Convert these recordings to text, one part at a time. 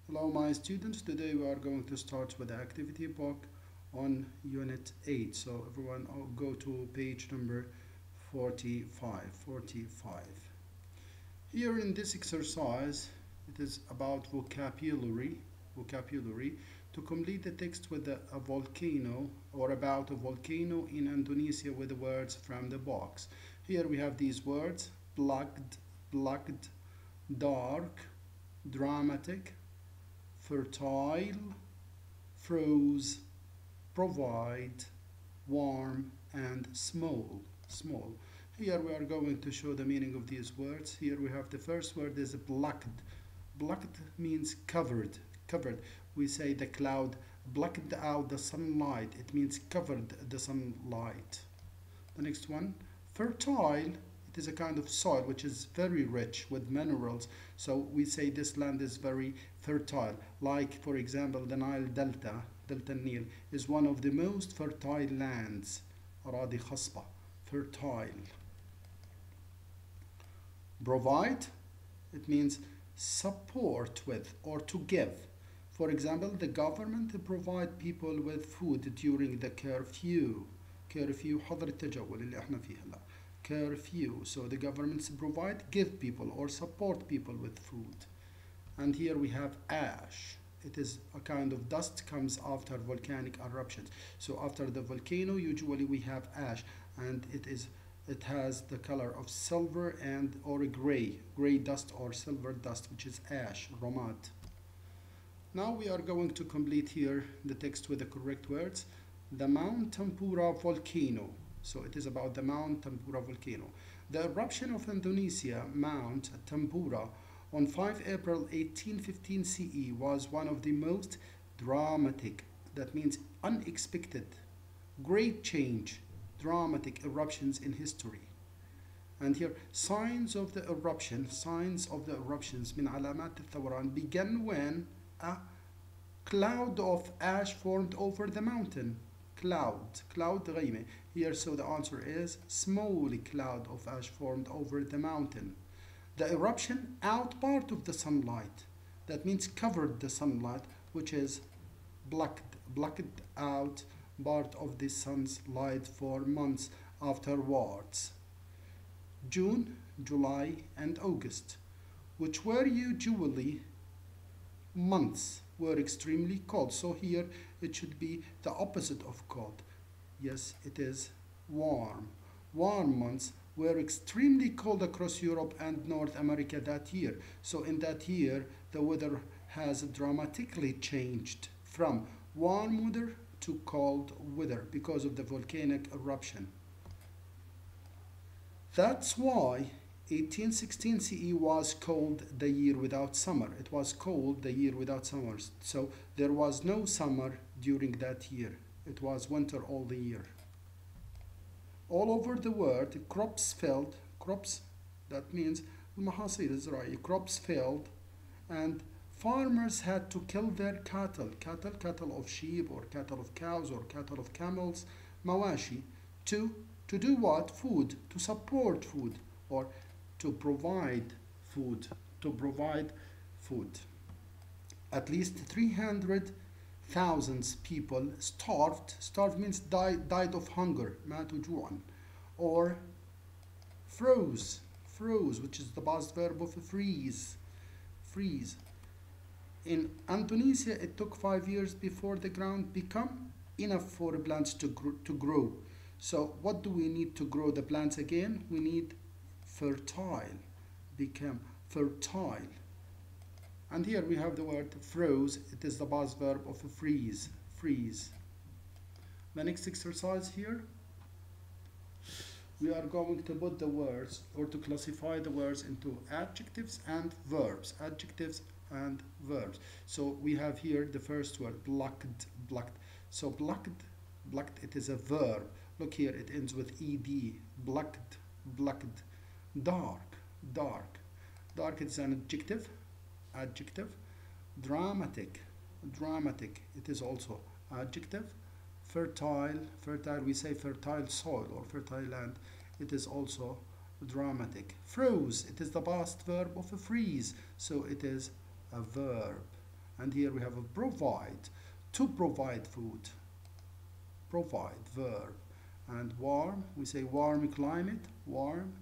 Hello my students, today we are going to start with the activity book on unit 8. So everyone go to page number 45. Here in this exercise, it is about vocabulary. To complete the text with a volcano or about a volcano in Indonesia with the words from the box. Here we have these words: plugged, dark, dramatic, fertile, froze, provide, warm, and small. Here we are going to show the meaning of these words. Here we have the first word is plucked. Plucked means covered. We say the cloud blocked out the sunlight. It means covered the sunlight. The next one, fertile. It is a kind of soil which is very rich with minerals. So we say this land is very fertile. Like, for example, the Nile Delta Nile, is one of the most fertile lands. أراضي خصبة, fertile. Provide, it means support with or to give. For example, the government provide people with food during the curfew. حظر التجول اللي احنا فيه هلا. Curfew. So the governments provide, give people or support people with food. And here we have ash. It is a kind of dust comes after volcanic eruptions. So after the volcano, usually we have ash, and it has the color of silver and or gray dust or silver dust, which is ash, romad. Now we are going to complete here the text with the correct words. The Mount Tempura volcano. So it is about the Mount Tempura volcano. The eruption of Indonesia, Mount Tempura, on 5 April 1815 CE was one of the most dramatic, that means unexpected, great change, dramatic eruptions in history. And here, signs of the eruptions من علامات الثوران began when a cloud of ash formed over the mountain. Cloud غيمة. Here, so the answer is small cloud of ash formed over the mountain. The eruption out part of the sunlight. That means covered the sunlight, which is blocked out part of the sun's light for months afterwards. June, July, and August, which were usually months, were extremely cold. So here it should be the opposite of cold. Yes, it is warm. Warm months were extremely cold across Europe and North America that year. So in that year, the weather has dramatically changed from warm weather to cold weather because of the volcanic eruption. That's why 1816 CE was called the year without summer. It was called the year without summer. So there was no summer during that year. It was winter all the year. All over the world, crops failed. Crops, that means المحاصيل الزراعية. Crops failed, and farmers had to kill their cattle of sheep or cattle of cows or cattle of camels, mawashi, to do what? Food, to support food or to provide food. At least 300,000 people starved means died of hunger, ماتوا جوعا, or froze, which is the past verb of freeze. In Indonesia, it took 5 years before the ground become enough for plants to grow. So what do we need to grow the plants again? We need become fertile. And here we have the word froze. It is the past verb of freeze. The next exercise here, we are going to put the words or to classify the words into adjectives and verbs. So we have here the first word, plucked. So plucked, it is a verb. Look here, it ends with ed. Plucked. Dark, is an adjective. Dramatic, it is also adjective. Fertile, we say fertile soil or fertile land, it is also dramatic. Froze, it is the past verb of freeze, so it is a verb. And here we have a provide, to provide food, provide, verb. And warm, we say warm climate, warm.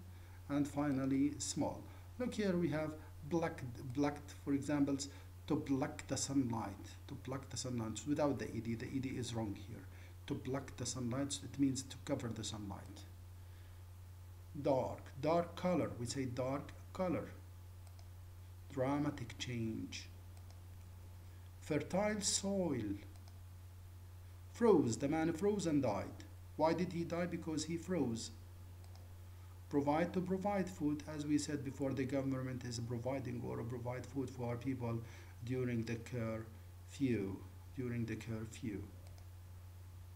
And finally small. Look here, we have blocked, for example, to block the sunlight, to block the sunlight without the ed is wrong here. To block the sunlight, it means to cover the sunlight. Dark color, we say dark color. Dramatic change. Fertile soil. Froze, the man froze and died. Why did he die? Because he froze. Provide, to provide food, as we said before, the government is providing or provide food for people during the curfew.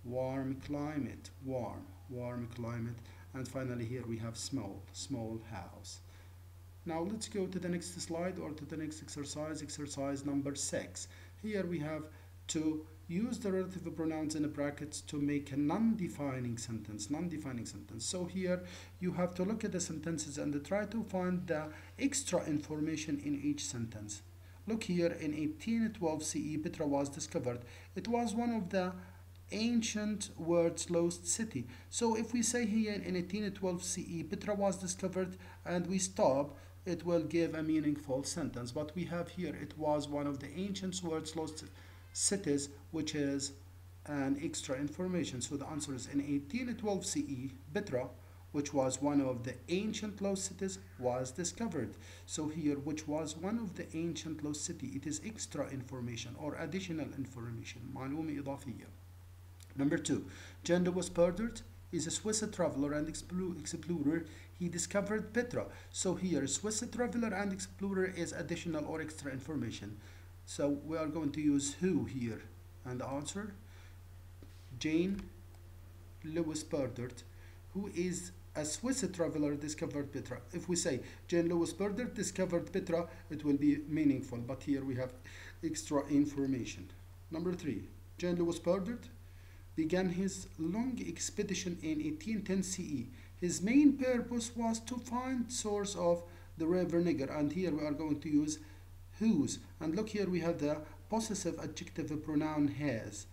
Warm climate, warm climate. And finally here we have small house. Now let's go to the next slide or to the next exercise number 6. Here we have to use the relative pronouns in the brackets to make a non-defining sentence. So here you have to look at the sentences and try to find the extra information in each sentence. Look here, in 1812 CE, Petra was discovered. It was one of the ancient world's lost city. So if we say here in 1812 CE, Petra was discovered, and we stop, it will give a meaningful sentence. But we have here, it was one of the ancient world's lost cities, which is an extra information. So the answer is in 1812 CE, Petra, which was one of the ancient lost cities, was discovered. So here, which was one of the ancient lost city, it is extra information or additional information. معلومة إضافية. Number 2, John Lewis Burdett is a Swiss traveler and explorer. He discovered Petra. So here, Swiss traveler and explorer is additional or extra information. So we are going to use who here. And the answer, Jane Lewis Burdett, who is a Swiss traveler, discovered Petra. If we say Jane Lewis Burdett discovered Petra, it will be meaningful. But here we have extra information. Number 3, Jane Lewis Burdett began his long expedition in 1810 CE. His main purpose was to find source of the river Niger, and here we are going to use whose. And look here, we have the possessive adjective pronoun his.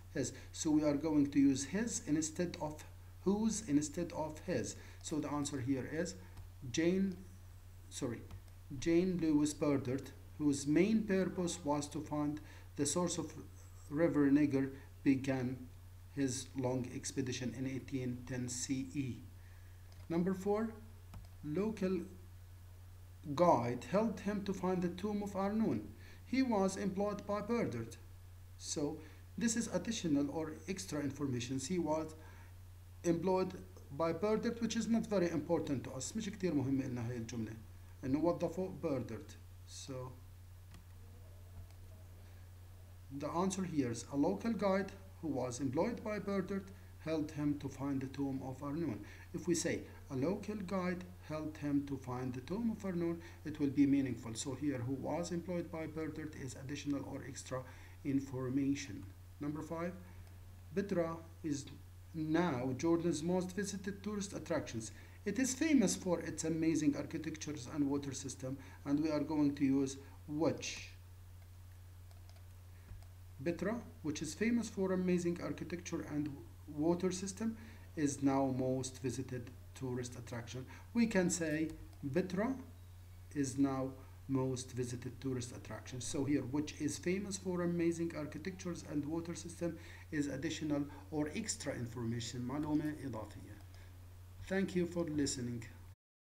So we are going to use his instead of whose instead of his. So the answer here is Jane Lewis Burdett, whose main purpose was to find the source of river Niger, began his long expedition in 1810 CE. Number 4, local guide helped him to find the tomb of Arnon. He was employed by Burdett. So this is additional or extra information. He was employed by Burdett, which is not very important to us. مش كتير مهم إنها هي الجملة إنه وظفوا Burdett. So the answer here is a local guide who was employed by Burdett helped him to find the tomb of Arnon. If we say a local guide helped him to find the tomb of Arnon, it will be meaningful. So here, who was employed by Burdett is additional or extra information. Number 5, Petra is now Jordan's most visited tourist attractions. It is famous for its amazing architectures and water system, and we are going to use which. Petra, which is famous for amazing architecture and water system, is now most visited tourist attraction. We can say Petra is now most visited tourist attraction. So here, which is famous for amazing architectures and water system, is additional or extra information. معلومة إضافية. Thank you for listening.